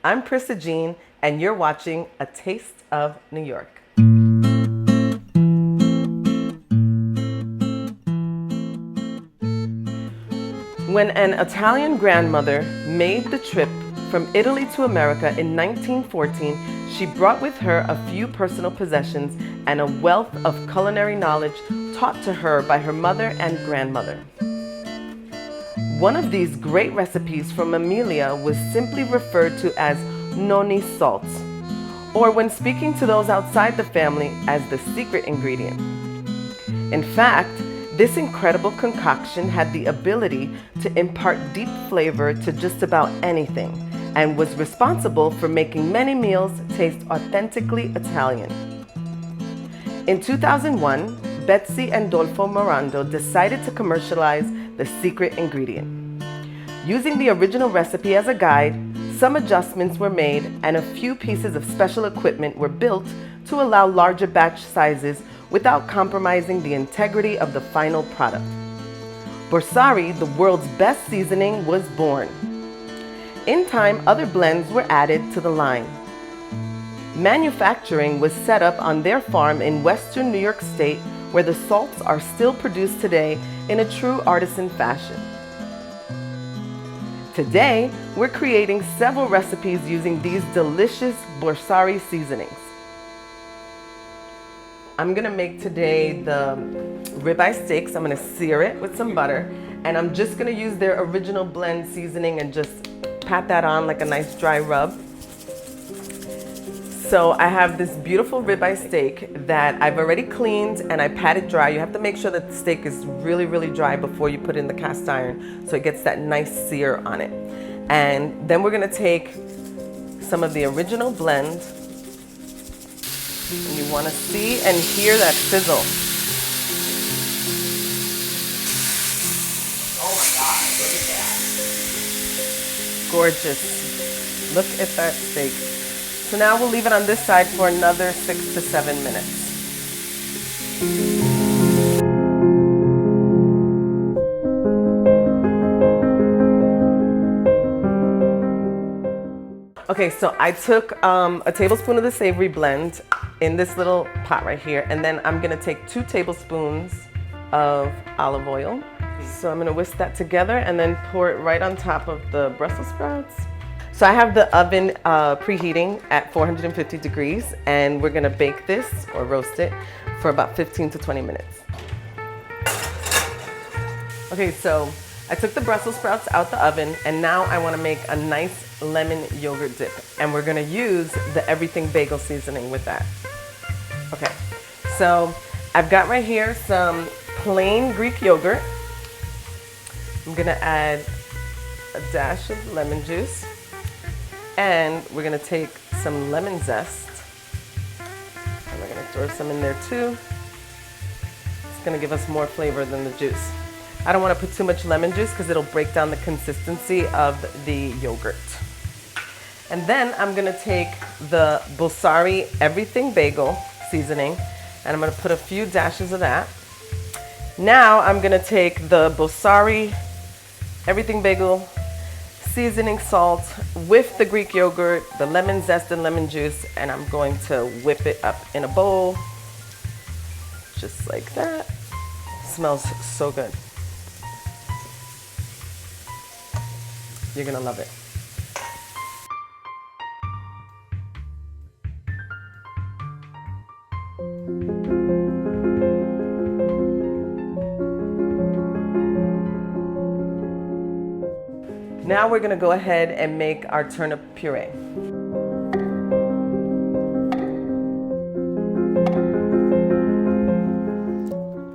I'm Prissa Jean, and you're watching A Taste of New York. When an Italian grandmother made the trip from Italy to America in 1914, she brought with her a few personal possessions and a wealth of culinary knowledge taught to her by her mother and grandmother. One of these great recipes from Emilia was simply referred to as nonni's salt, or when speaking to those outside the family, as the secret ingredient. In fact, this incredible concoction had the ability to impart deep flavor to just about anything and was responsible for making many meals taste authentically Italian. In 2001, Betsy and Dolfo Morando decided to commercialize the secret ingredient. Using the original recipe as a guide, some adjustments were made and a few pieces of special equipment were built to allow larger batch sizes without compromising the integrity of the final product. Borsari, the world's best seasoning, was born. In time, other blends were added to the line. Manufacturing was set up on their farm in western New York State, where the salts are still produced today in a true artisan fashion. Today, we're creating several recipes using these delicious Borsari seasonings. I'm gonna make today the ribeye steaks. I'm gonna sear it with some butter, and I'm just gonna use their original blend seasoning and just pat that on like a nice dry rub. So I have this beautiful ribeye steak that I've already cleaned and I patted dry. You have to make sure that the steak is really, really dry before you put it in the cast iron so it gets that nice sear on it. And then we're gonna take some of the original blend. And you want to see and hear that sizzle. Oh my God, look at that. Gorgeous. Look at that steak. So now we'll leave it on this side for another 6 to 7 minutes. Okay, so I took a tablespoon of the savory blend in this little pot right here, and then I'm gonna take 2 tablespoons of olive oil. So I'm gonna whisk that together and then pour it right on top of the Brussels sprouts. So I have the oven preheating at 450 degrees, and we're gonna bake this or roast it for about 15 to 20 minutes. Okay, so I took the Brussels sprouts out the oven, and now I wanna make a nice lemon yogurt dip, and we're gonna use the everything bagel seasoning with that. Okay, so I've got right here some plain Greek yogurt. I'm gonna add a dash of lemon juice, and we're gonna take some lemon zest, and we're gonna throw some in there too. It's gonna give us more flavor than the juice. I don't want to put too much lemon juice because it'll break down the consistency of the yogurt. And then I'm gonna take the Borsari everything bagel seasoning, and I'm gonna put a few dashes of that. Now I'm gonna take the Borsari everything bagel seasoning salt with the Greek yogurt, the lemon zest and lemon juice, and I'm going to whip it up in a bowl, just like that. Smells so good. You're gonna love it. Now we're gonna go ahead and make our turnip puree.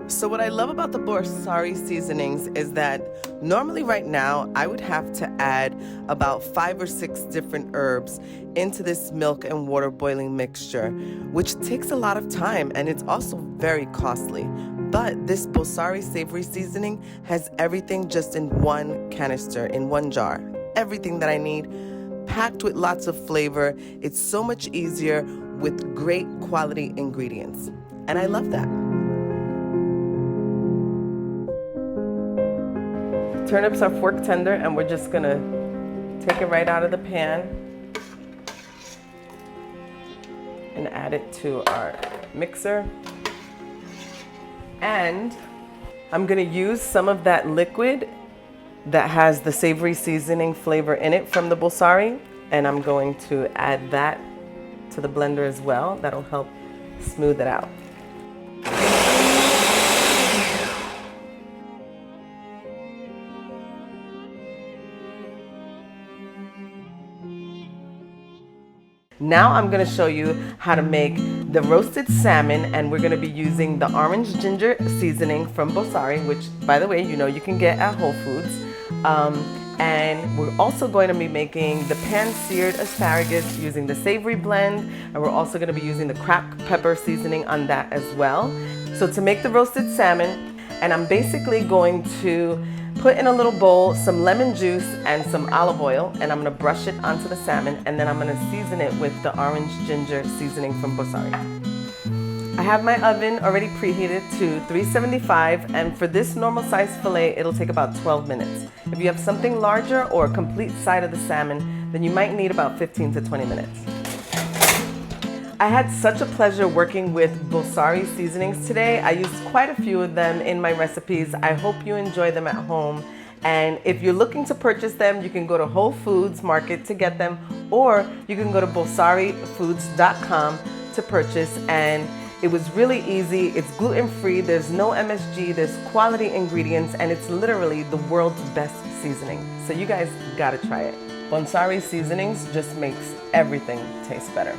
So what I love about the Borsari seasonings is that normally right now I would have to add about 5 or 6 different herbs into this milk and water boiling mixture, which takes a lot of time and it's also very costly. But this Borsari savory seasoning has everything just in one canister, in one jar. Everything that I need, packed with lots of flavor. It's so much easier with great quality ingredients. And I love that. Turnips are fork tender, and we're just gonna take it right out of the pan. and add it to our mixer. And I'm gonna use some of that liquid that has the savory seasoning flavor in it from the Borsari, and I'm going to add that to the blender as well. That'll help smooth it out. Now I'm going to show you how to make the roasted salmon, and we're going to be using the orange ginger seasoning from Borsari, which, by the way, you know you can get at Whole Foods. And we're also going to be making the pan-seared asparagus using the savory blend, and we're also going to be using the cracked pepper seasoning on that as well. So to make the roasted salmon, and I'm basically going to put in a little bowl some lemon juice and some olive oil, and I'm gonna brush it onto the salmon, and then I'm gonna season it with the orange ginger seasoning from Borsari. I have my oven already preheated to 375, and for this normal size fillet, it'll take about 12 minutes. If you have something larger or a complete side of the salmon, then you might need about 15 to 20 minutes. I had such a pleasure working with Borsari seasonings today. I used quite a few of them in my recipes. I hope you enjoy them at home. And if you're looking to purchase them, you can go to Whole Foods Market to get them, or you can go to borsarifoods.com to purchase. And it was really easy. It's gluten-free, there's no MSG, there's quality ingredients, and it's literally the world's best seasoning. So you guys gotta try it. Borsari seasonings just makes everything taste better.